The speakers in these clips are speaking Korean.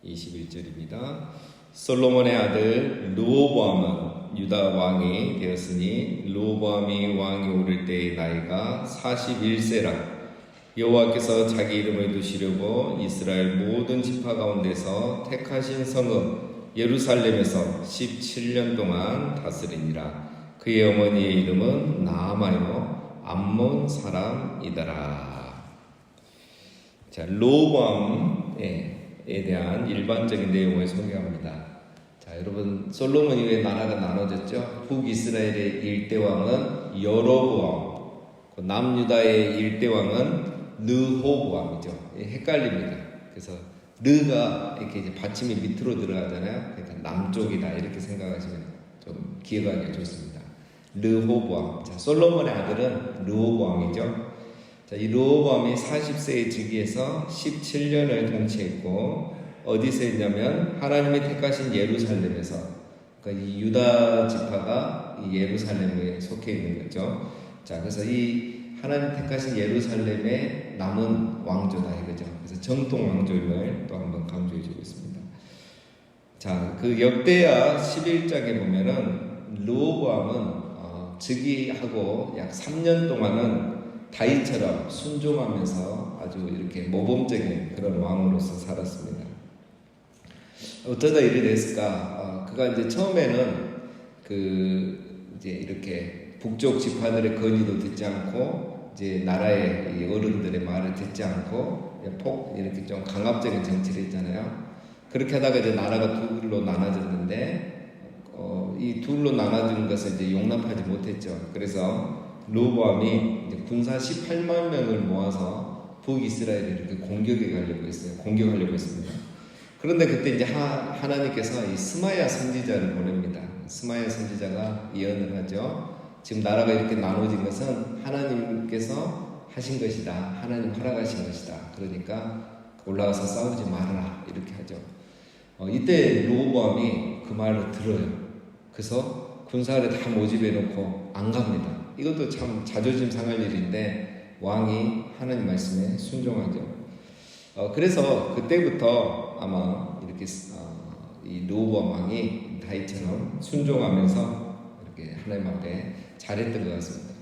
21절입니다. 솔로몬의 아들 르호보암은 유다 왕이 되었으니 르호보암이 왕이 오를 때의 나이가 41세라. 여호와께서 자기 이름을 두시려고 이스라엘 모든 지파 가운데서 택하신 성읍 예루살렘에서 17년 동안 다스리니라. 그의 어머니의 이름은 나아마요 암몬 사람이더라. 자, 르호보암에 대한 일반적인 내용을 소개합니다. 자, 여러분, 솔로몬 이후에 나라가 나눠졌죠. 북이스라엘의 일대왕은 여로보암, 남유다의 일대왕은 르호보암이죠. 헷갈립니다. 그래서 르가 이렇게 이제 받침이 밑으로 들어가잖아요. 그러니까 남쪽이다 이렇게 생각하시면 좀 기억하기가 좋습니다. 르호보암. 자, 솔로몬의 아들은 르호보암이죠. 자, 이 르호보암이 40세에 즉위해서 17년을 통치했고 어디서 했냐면 하나님이 택하신 예루살렘에서, 그러니까 이 유다 지파가 이 예루살렘에 속해 있는 거죠. 자, 그래서 이 하나님 택하신 예루살렘의 남은 왕조다 이거죠. 그래서 정통 왕조임을 또 한번 강조해 주고 있습니다. 자, 그 역대하 11장에 보면은 르호보암은 즉위하고 약 3년 동안은 다윗처럼 순종하면서 아주 이렇게 모범적인 그런 왕으로서 살았습니다. 어쩌다 이래 됐을까? 그가 이제 처음에는 이제 이렇게 북쪽 지파들의 건의도 듣지 않고 이제 나라의 어른들의 말을 듣지 않고 이렇게 좀 강압적인 정치를 했잖아요. 그렇게 하다가 이제 나라가 둘로 나눠졌는데 이 둘로 나눠진 것을 이제 용납하지 못했죠. 그래서 르호보암이 이제 군사 18만 명을 모아서 북이스라엘을 이렇게 공격하려고 했습니다. 그런데 그때 이제 하나님께서 이 스마야 선지자를 보냅니다. 스마야 선지자가 예언을 하죠. 지금 나라가 이렇게 나눠진 것은 하나님께서 하신 것이다. 하나님 허락하신 것이다. 그러니까 올라가서 싸우지 말아라. 이렇게 하죠. 이때 르호보암이 그 말을 들어요. 그래서 군사를 다 모집해 놓고 안 갑니다. 이것도 참 자존심 상할 일인데 왕이 하나님 말씀에 순종하죠. 그래서 그때부터 아마 이렇게 이 르호보암 왕이 다윗처럼 순종하면서 이렇게 하나님 앞에 잘했던 것 같습니다.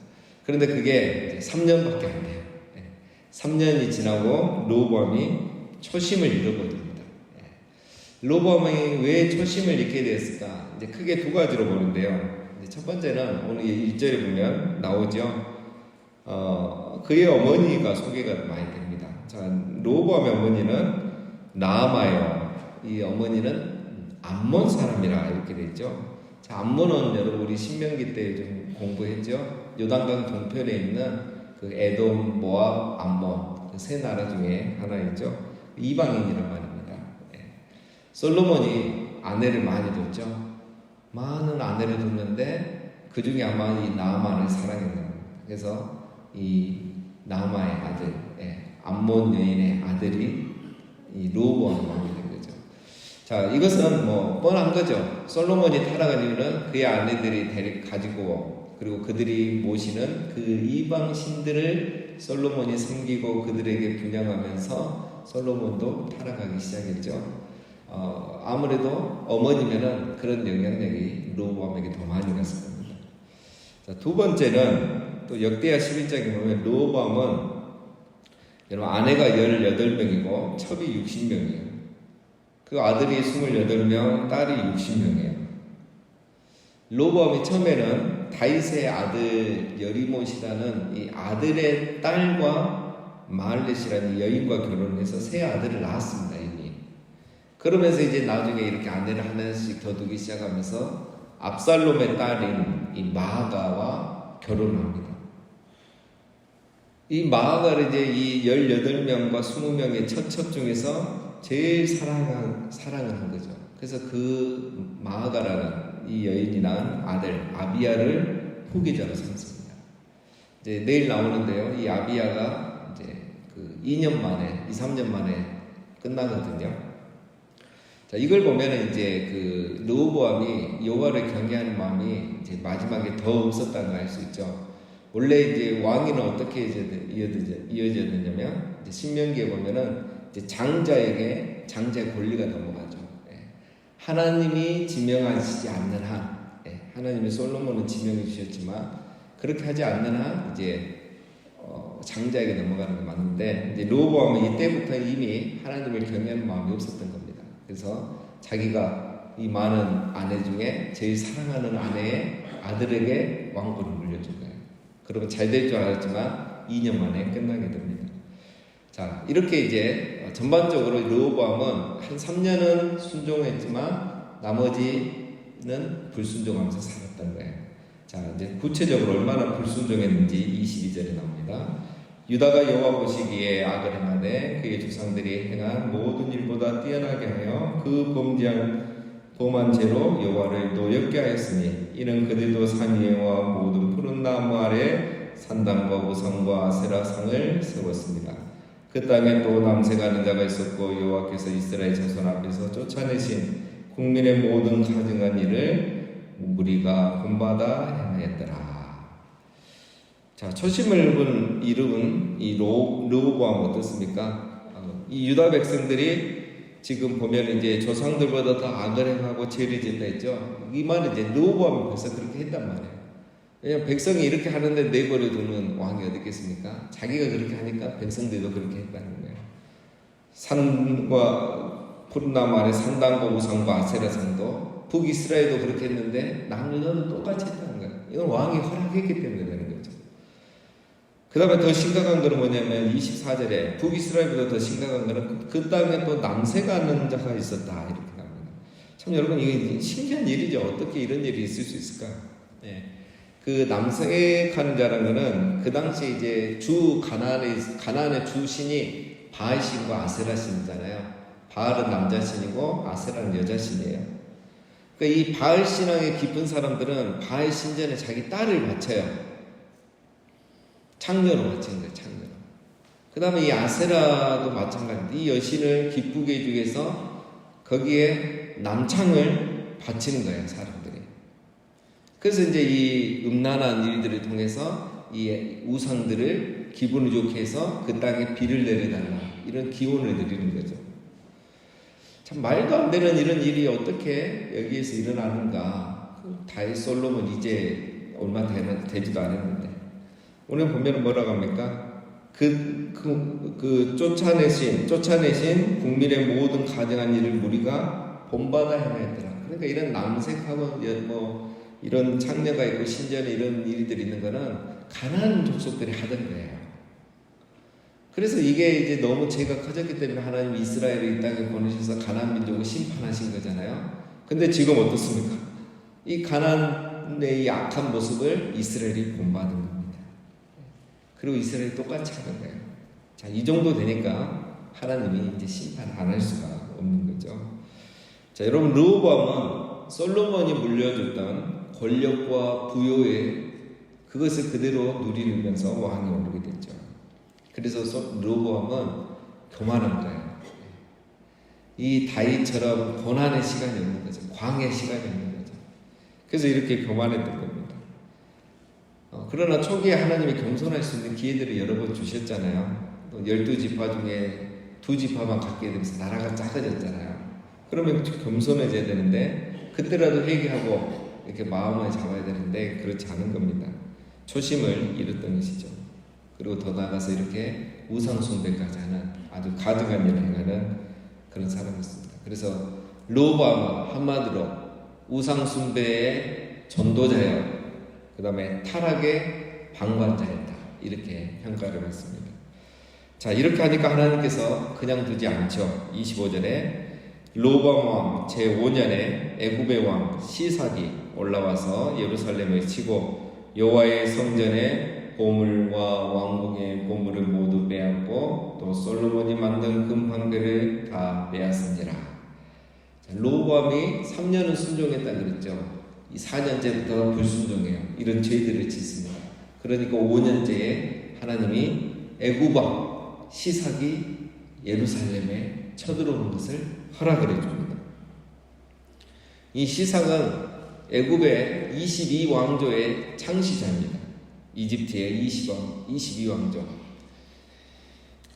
그런데 그게 이제 3년밖에 안 돼요. 3년이 지나고 르호보암이 초심을 잃어버립니다. 르호보암이 왜 초심을 잃게 되었을까? 이제 크게 두 가지로 보는데요. 첫 번째는 오늘 1절에 보면 나오죠. 그의 어머니가 소개가 많이 됩니다. 자, 르호보암의 어머니는 나아마요. 이 어머니는 암몬 사람이라 이렇게 되어 있죠. 자, 암몬은 여러분 우리 신명기 때 좀 공부했죠. 요단강 동편에 있는 그 에돔, 모압, 암몬 그 세 나라 중에 하나이죠. 이방인이란 말입니다. 솔로몬이 아내를 많이 뒀죠. 많은 아내를 뒀는데 그 중에 아마 이 나아만을 사랑했는 겁니다. 그래서 이 나아마의 아들, 암몬 여인의 아들이 이 르호보암 왕이 된 거죠. 자, 이것은 뭐 뻔한 거죠. 솔로몬이 타락한 이유는 그의 아내들이 가지고 그리고 그들이 모시는 그 이방 신들을 솔로몬이 섬기고 그들에게 분양하면서 솔로몬도 타락하기 시작했죠. 아무래도 어머니면은 그런 영향력이 르호보암에게 더 많이 갔을 겁니다. 자, 두 번째는 또 역대하 11장에 보면 르호보암은 여러분 아내가 18명이고 첩이 60명이에요. 그 아들이 28명, 딸이 60명이에요. 르호보암이 처음에는 다윗의 아들 여리못이라는 이 아들의 딸과 마할렛이라는 여인과 결혼해서 세 아들을 낳았습니다. 그러면서 이제 나중에 이렇게 아내를 하나씩 더 두기 시작하면서 압살롬의 딸인 이 마아가와 결혼을 합니다. 이 마아가를 이제 이 18명과 20명의 첩 중에서 제일 사랑을 한 거죠. 그래서 그 마아가라는 이 여인이 낳은 아들 아비야를 후계자로 삼습니다. 이제 내일 나오는데요. 이 아비야가 이제 그 2년 만에, 3년 만에 끝나거든요. 자, 이걸 보면은 이제 그 르호보암이 여호와를 경외하는 마음이 이제 마지막에 더 없었다는 걸 알 수 있죠. 원래 이제 왕위는 어떻게 이어져야 되냐면 이제 신명기에 보면은 이제 장자에게 장자의 권리가 넘어가죠. 하나님이 지명하시지 않는 한, 하나님이 솔로몬은 지명해 주셨지만 그렇게 하지 않는 한 이제 장자에게 넘어가는 게 맞는데, 이제 르호보암은 이때부터 이미 하나님을 경외하는 마음이 없었던 겁니다. 그래서 자기가 이 많은 아내 중에 제일 사랑하는 아내의 아들에게 왕권을 물려준 거예요. 그러면 잘 될 줄 알았지만 2년 만에 끝나게 됩니다. 자, 이렇게 이제 전반적으로 르호보암은 한 3년은 순종했지만 나머지는 불순종하면서 살았던 거예요. 자, 이제 구체적으로 얼마나 불순종했는지 22절에 나옵니다. 유다가 여호와 보시기에 악을 행하되 그의 조상들이 행한 모든 일보다 뛰어나게 하여 그 범한 죄로 여호와를 노엽게 하였으니 이는 그들도 산 위에와 모든 푸른 나무 아래 산당과 우상과 아세라상을 세웠습니다. 그 땅에 또 남색하는 자가 있었고 여호와께서 이스라엘 자손 앞에서 쫓아내신 국민의 모든 가증한 일을 무리가 본받아 행하였더라. 자, 초심을 이룬 이 르호보암 어떻습니까? 이 유다 백성들이 지금 보면 이제 조상들보다 더 악을 행하고 죄를 짓다 했죠. 이 말은 이제 르호보암이 벌써 그렇게 했단 말이에요. 왜냐하면 백성이 이렇게 하는데 내버려 두는 왕이 어디 있겠습니까? 자기가 그렇게 하니까 백성들도 그렇게 했다는 거예요. 산과 푸른 나무 아래 산당과 우상과 아세라상도 북이스라엘도 그렇게 했는데 남유다도 똑같이 했다는 거예요. 이건 왕이 허락했기 때문에 되는 거죠. 그 다음에 더 심각한 것은 뭐냐면 24절에 북이스라엘보다 더 심각한 것은 그 땅에 또 남색하는 자가 있었다 이렇게 나옵니다. 참 여러분 이게 신기한 일이죠. 어떻게 이런 일이 있을 수 있을까? 그 남색하는 자라는 것은 그 당시 이제 가나안의 주 신이 바알신과 아세라신이잖아요. 바알은 남자신이고 아세라는 여자신이에요. 그러니까 이 바알 신앙에 깊은 사람들은 바알 신전에 자기 딸을 바쳐요. 창녀로 바치는 거예요. 창녀로. 그 다음에 이 아세라도 마찬가지인데 이 여신을 기쁘게 해주기 위해서 거기에 남창을 바치는 거예요. 사람들이. 그래서 이제 이 음란한 일들을 통해서 이 우상들을 기분을 좋게 해서 그 땅에 비를 내려달라 이런 기원을 드리는 거죠. 참 말도 안 되는 이런 일이 어떻게 여기에서 일어나는가. 다윗 솔로몬 이제 얼마 되지도 않았는데 오늘 보면 뭐라고 합니까? 쫓아내신 국민의 모든 가증한 일을 무리가 본받아 행하였더라. 그러니까 이런 남색하고 이런 창녀가 있고 신전에 이런 일들이 있는 거는 가나안 족속들이 하던 거예요. 그래서 이게 이제 너무 죄가 커졌기 때문에 하나님이 이스라엘을 이 땅에 보내셔서 가나안 민족을 심판하신 거잖아요. 근데 지금 어떻습니까? 이 가나안의 이 악한 모습을 이스라엘이 본받은 겁니다. 그리고 이스라엘이 똑같이 하는 거예요. 자, 이 정도 되니까 하나님이 이제 심판 안 할 수가 없는 거죠. 자, 여러분 르호보암은 솔로몬이 물려줬던 권력과 부요의 그것을 그대로 누리면서 왕이 오르게 됐죠. 그래서 르호보암은 교만한 거예요. 이 다윗처럼 고난의 시간이 없는 거죠. 광의 시간이 없는 거죠. 그래서 이렇게 교만했던 겁니다. 그러나 초기에 하나님이 겸손할 수 있는 기회들을 여러 번 주셨잖아요. 12지파 중에 2지파만 갖게 되면서 나라가 작아졌잖아요. 그러면 겸손해져야 되는데 그때라도 회개하고 이렇게 마음을 잡아야 되는데 그렇지 않은 겁니다. 초심을 잃었던 것이죠. 그리고 더 나아가서 이렇게 우상 숭배까지 하는 아주 가증한 일을 행하는 그런 사람이었습니다. 그래서 르호보암은 한마디로 우상 숭배의 전도자여 그 다음에 타락의 방관자였다 이렇게 평가를 받습니다. 자, 이렇게 하니까 하나님께서 그냥 두지 않죠. 25절에 르호보암 왕 제5년에 애굽의 왕 시삭이 올라와서 예루살렘을 치고 여호와의 성전에 보물과 왕궁의 보물을 모두 빼앗고 또 솔로몬이 만든 금판들을 다 빼앗으니라. 르호보암이 3년은 순종했다 그랬죠. 이 4년째부터 불순종해요. 이런 죄들을 짓습니다. 그러니까 5년째에 하나님이 애굽 왕 시삭이 예루살렘에 쳐들어오는 것을 허락을 해줍니다. 이 시삭은 애굽의 22왕조의 창시자입니다. 이집트의 22왕조.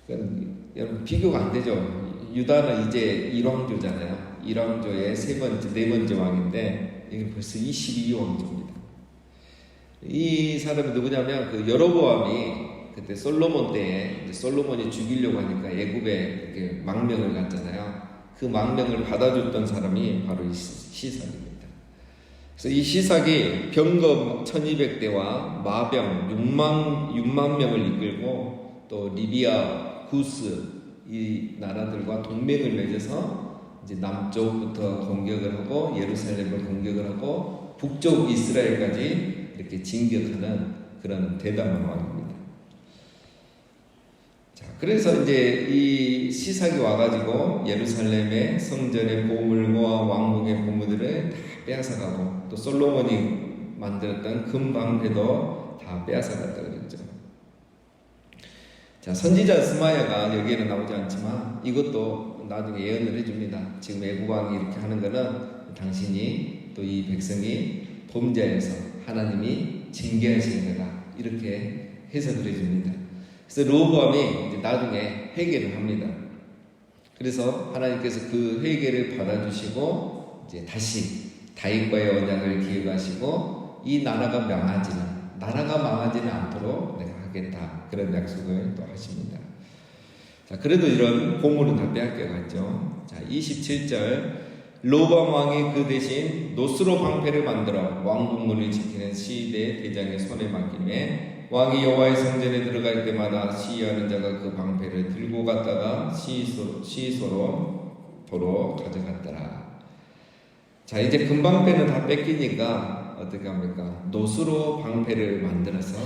여러분 비교가 안 되죠. 유다는 이제 일왕조잖아요. 일왕조의 네 번째 왕인데 이게 벌써 22왕조입니다. 이 사람이 누구냐면 그 여로보암이 그때 솔로몬 때에 솔로몬이 죽이려고 하니까 애굽에 이렇게 망명을 갔잖아요. 그 망명을 받아줬던 사람이 바로 이 시삭입니다. 그래서 이 시삭이 병거 1200대와 마병 6만 명을 이끌고 또 리비아, 구스 이 나라들과 동맹을 맺어서 이제 남쪽부터 공격을 하고 예루살렘을 공격을 하고 북쪽 이스라엘까지 이렇게 진격하는 그런 대담한 왕입니다. 자, 그래서 이제 이 시삭이 와가지고 예루살렘의 성전의 보물과 왕궁의 보물들을 다 빼앗아가고 또 솔로몬이 만들었던 금방패도 다 빼앗아갔다 그랬죠. 자, 선지자 스마야가 여기에는 나오지 않지만 이것도 나중에 예언을 해줍니다. 지금 애국 왕이 이렇게 하는 거는 당신이 또 이 백성이 범죄해서 하나님이 징계하시는 거다 이렇게 해석을 해줍니다. 그래서 르호보암이 이제 나중에 회개를 합니다. 그래서 하나님께서 그 회개를 받아주시고 이제 다시 다윗과의 언약을 기억하시고 이 나라가 망하지는 않도록 내가 하겠다 그런 약속을 또 하십니다. 자, 그래도 이런 보물은 다 빼앗겨갔죠. 자, 27절 르호보암 왕이 그 대신 노스로 방패를 만들어 왕궁문을 지키는 시대 대장의 손에 맡김에 왕이 여호와의 성전에 들어갈 때마다 시위하는 자가 그 방패를 들고 갔다가 시소로 도로 가져갔더라. 자, 이제 금방패는 다 뺏기니까 어떻게 합니까? 노스로 방패를 만들어서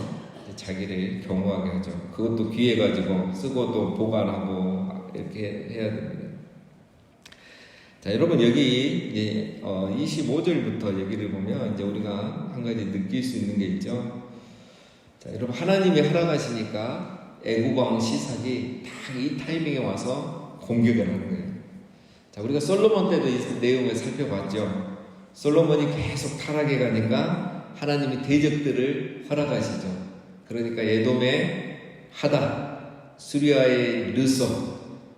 자기를 경호하게 하죠. 그것도 귀해가지고 쓰고 또 보관하고 이렇게 해야 됩니다. 자, 여러분 여기 이제 25절부터 얘기를 보면 이제 우리가 한 가지 느낄 수 있는 게 있죠. 자, 여러분 하나님이 허락하시니까 애국 왕 시삭이 딱 이 타이밍에 와서 공격을 하는 거예요. 자, 우리가 솔로몬 때도 이 내용을 살펴봤죠. 솔로몬이 계속 타락해 가니까 하나님이 대적들을 허락하시죠. 그러니까 에돔의 하다, 수리아의 르소,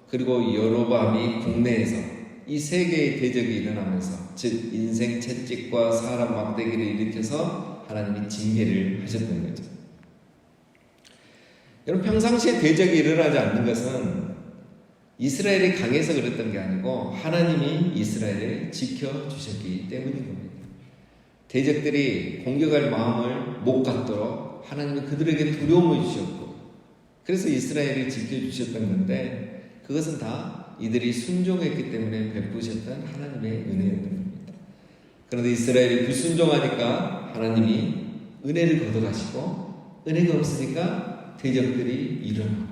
그리고 여로보암이 국내에서 이 세 개의 대적이 일어나면서 즉 인생 채찍과 사람 막대기를 일으켜서 하나님이 징계를 하셨던 거죠. 여러분 평상시에 대적이 일어나지 않는 것은 이스라엘이 강해서 그랬던 게 아니고 하나님이 이스라엘을 지켜주셨기 때문인 겁니다. 대적들이 공격할 마음을 못 갖도록 하나님이 그들에게 두려움을 주셨고 그래서 이스라엘을 지켜주셨던 건데 그것은 다 이들이 순종했기 때문에 베푸셨던 하나님의 은혜였던 겁니다. 그런데 이스라엘이 불순종하니까 하나님이 은혜를 걷어가시고 은혜가 없으니까 대적들이 일어나고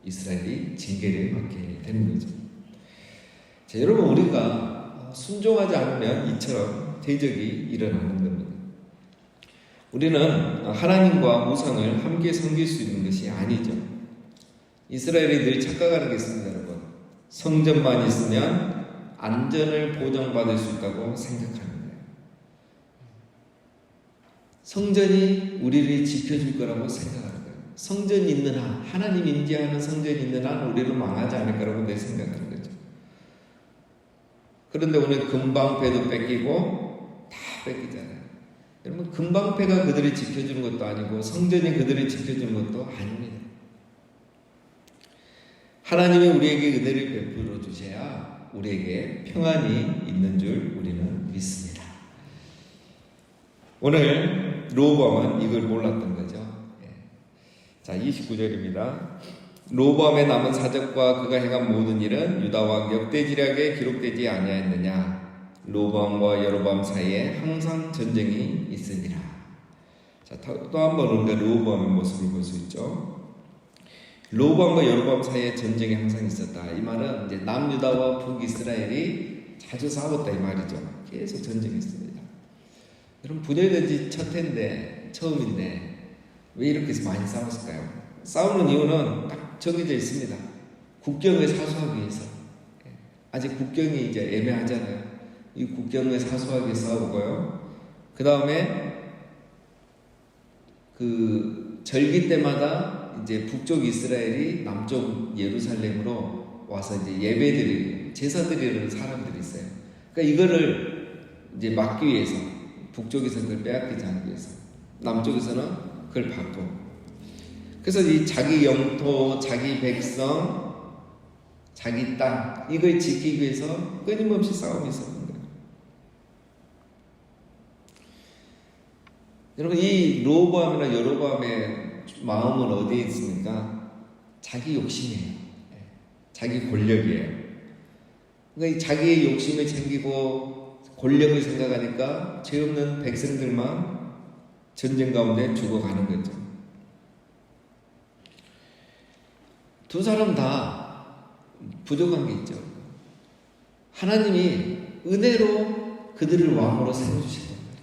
이스라엘이 징계를 받게 되는 거죠. 자, 여러분 우리가 순종하지 않으면 이처럼 대적이 일어나는 겁니다. 우리는 하나님과 우상을 함께 섬길 수 있는 것이 아니죠. 이스라엘이 늘 착각하는 게 있습니다, 여러분. 성전만 있으면 안전을 보장받을 수 있다고 생각하는 거예요. 성전이 우리를 지켜줄 거라고 생각하는 거예요. 성전이 있는 한, 하나님 인지하는 성전이 있는 한 우리는 망하지 않을 거라고 내 생각하는 거죠. 그런데 오늘 금방패도 뺏기고 다 뺏기잖아요. 여러분 금방패가 그들을 지켜주는 것도 아니고 성전이 그들을 지켜주는 것도 아닙니다. 하나님이 우리에게 은혜를 베풀어 주셔야 우리에게 평안이 있는 줄 우리는 믿습니다. 오늘 르호보암은 이걸 몰랐던 거죠. 자, 29절입니다. 르호보암의 남은 사적과 그가 행한 모든 일은 유다왕 역대지략에 기록되지 아니하였느냐. 르호보암과 여로보암 사이에 항상 전쟁이 있으니라. 자, 또 한 번 우리가 르호보암의 모습을 볼 수 있죠. 르호보암과 여로보암 사이에 전쟁이 항상 있었다. 이 말은 이제 남유다와 북이스라엘이 자주 싸웠다 이 말이죠. 계속 전쟁했습니다. 여러분 분열된 지 첫 해인데 처음인데 왜 이렇게 많이 싸웠을까요? 싸우는 이유는 딱 정해져 있습니다. 국경을 사수하기 위해서. 아직 국경이 이제 애매하잖아요. 이 국경을 사수하기 위해서 싸우고요. 그 다음에 그 절기 때마다 이제 북쪽 이스라엘이 남쪽 예루살렘으로 와서 이제 예배드리고 제사드리는 사람들이 있어요. 그러니까 이거를 이제 막기 위해서 북쪽에서는 그걸 빼앗기지 않기 위해서 남쪽에서는 그걸 받고, 그래서 이 자기 영토, 자기 백성, 자기 땅 이걸 지키기 위해서 끊임없이 싸움이 있었는 거예요. 여러분, 이 로보암이나 여로보암의 마음은 어디에 있습니까? 자기 욕심이에요. 자기 권력이에요. 그러니까 자기의 욕심을 챙기고 권력을 생각하니까 죄 없는 백성들만 전쟁 가운데 죽어가는 거죠. 두 사람 다 부족한 게 있죠. 하나님이 은혜로 그들을 왕으로 세워주신 겁니다.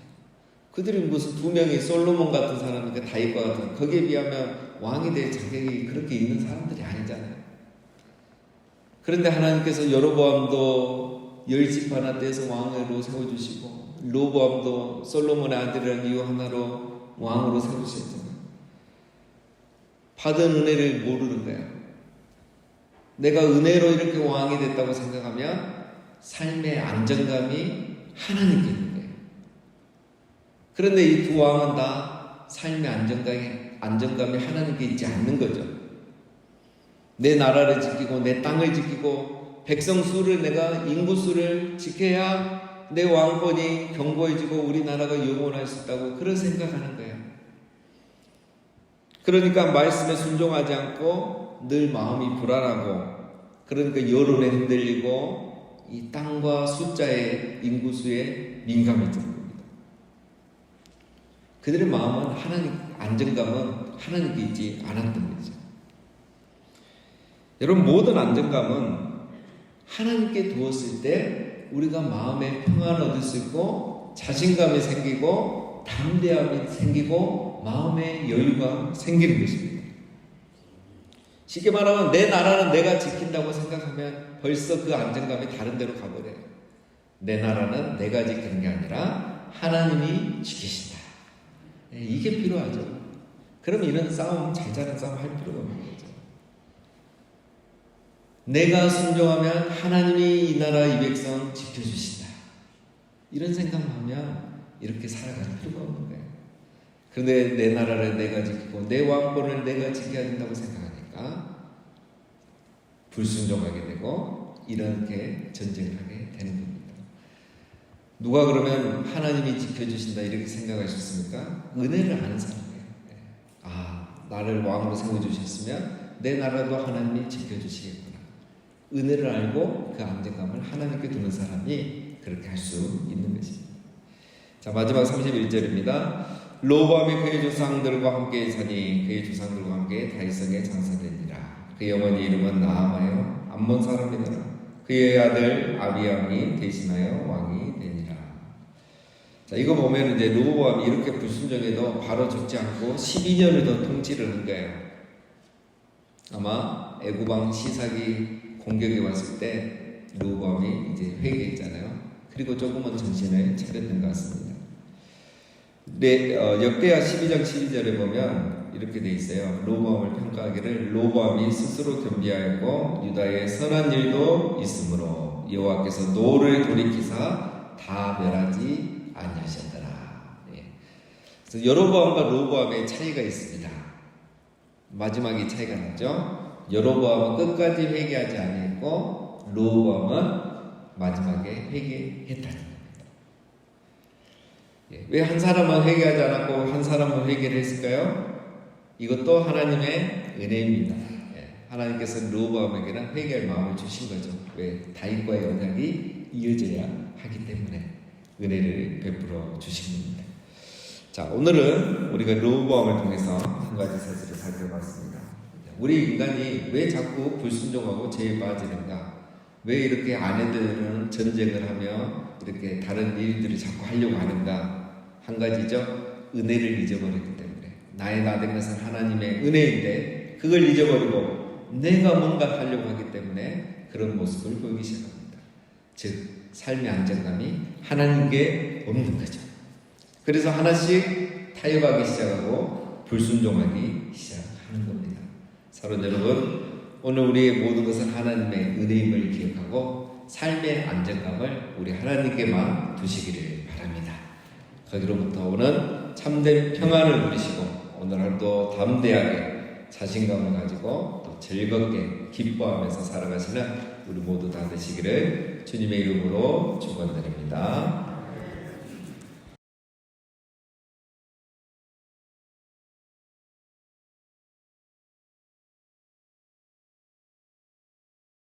그들이 무슨 두 명이 솔로몬 같은 사람이니까 다윗과 같은, 거기에 비하면 왕이 될 자격이 그렇게 있는 사람들이 아니잖아요. 그런데 하나님께서 여로보암도 10지파나 떼서 왕으로 세워주시고 로보암도 솔로몬의 아들이라는 이유 하나로 왕으로 세우셨잖아요. 받은 은혜를 모르는 거예요. 내가 은혜로 이렇게 왕이 됐다고 생각하면 삶의 안정감이 하나님께 있는 거예요. 그런데 이 두 왕은 다 삶의 안정감이 하나님께 있지 않는 거죠. 내 나라를 지키고 내 땅을 지키고 백성 수를, 내가 인구 수를 지켜야 내 왕권이 견고해지고 우리나라가 영원할 수 있다고 그런 생각하는 거예요. 그러니까 말씀에 순종하지 않고 늘 마음이 불안하고, 그러니까 여론에 흔들리고 이 땅과 숫자의 인구수에 민감해지는 겁니다. 그들의 마음은 안정감은 하나님께 있지 않았던 거죠. 여러분, 모든 안정감은 하나님께 두었을 때 우리가 마음에 평안을 얻을 수 있고 자신감이 생기고 담대함이 생기고 마음의 여유가 생기는 것입니다. 쉽게 말하면 내 나라는 내가 지킨다고 생각하면 벌써 그 안정감이 다른 데로 가버려요. 내 나라는 내가 지키는 게 아니라 하나님이 지키신다. 이게 필요하죠. 그럼 이런 싸움, 잘 자는 싸움 할 필요가 없는 거죠. 내가 순종하면 하나님이 이 나라 이 백성 지켜주신다. 이런 생각하면 이렇게 살아갈 필요가 없는 거예요. 그런데 내 나라를 내가 지키고 내 왕권을 내가 지켜야 된다고 생각하니까 불순종하게 되고 이렇게 전쟁을 하게 되는 겁니다. 누가 그러면 하나님이 지켜주신다 이렇게 생각하셨습니까? 은혜를 아는 사람이에요. 나를 왕으로 세워주셨으면 내 나라도 하나님이 지켜주시겠구나. 은혜를 알고 그 안정감을 하나님께 두는 사람이 그렇게 할 수 있는 것입니다. 자, 마지막 31절입니다. 로보암이 그의 조상들과 함께 사니 그의 조상들과 함께 다윗성에 장사되니라. 그의 어머니 이름은 나아마요 암몬 사람이더라. 그의 아들 아비암이 대신하여 왕이 되니라. 자, 이거 보면 이제 로보암이 이렇게 불순종해도 바로 죽지 않고 12년을 더 통치를 한 거예요. 아마 애굽왕 시삭이 공격이 왔을 때 로보암이 이제 회개했잖아요. 그리고 조금은 정신을 차렸던 것 같습니다. 역대하 12장 12절에 보면 이렇게 돼 있어요. 로보암을 평가하기를 로보암이 스스로 겸비하였고 유다의 선한 일도 있으므로 여호와께서 노를 돌이키사 다 멸하지 아니하셨더라. 그래서 여로보암과 로보암의 차이가 있습니다. 마지막에 차이가 나죠. 여로보암은 끝까지 회개하지 아니했고 로보암은 마지막에 회개했다는 겁니다. 왜 한 사람은 회개하지 않았고 한 사람은 회개를 했을까요? 이것도 하나님의 은혜입니다. 하나님께서 로보암에게는 회개할 마음을 주신 거죠. 왜? 다윗과의 언약이 이어져야 하기 때문에 은혜를 베풀어 주신 겁니다. 자, 오늘은 우리가 로보암을 통해서 한 가지 사실을 살펴봤습니다. 우리 인간이 왜 자꾸 불순종하고 죄에 빠지는가? 왜 이렇게 아내들은 전쟁을 하며 이렇게 다른 일들을 자꾸 하려고 하는가? 한 가지죠. 은혜를 잊어버렸기 때문에. 나의 나된 것은 하나님의 은혜인데 그걸 잊어버리고 내가 뭔가 하려고 하기 때문에 그런 모습을 보이기 시작합니다. 즉 삶의 안정감이 하나님께 없는 거죠. 그래서 하나씩 타협하기 시작하고 불순종하기 시작하는 겁니다. 사랑 여러분, 오늘 우리의 모든 것은 하나님의 은혜임을 기억하고 삶의 안정감을 우리 하나님께만 두시기를 바랍니다. 거기로부터 오는 참된 평안을 누리시고 오늘 하루도 담대하게 자신감을 가지고 또 즐겁게 기뻐하면서 살아가시는 우리 모두 다 되시기를 주님의 이름으로 축원드립니다.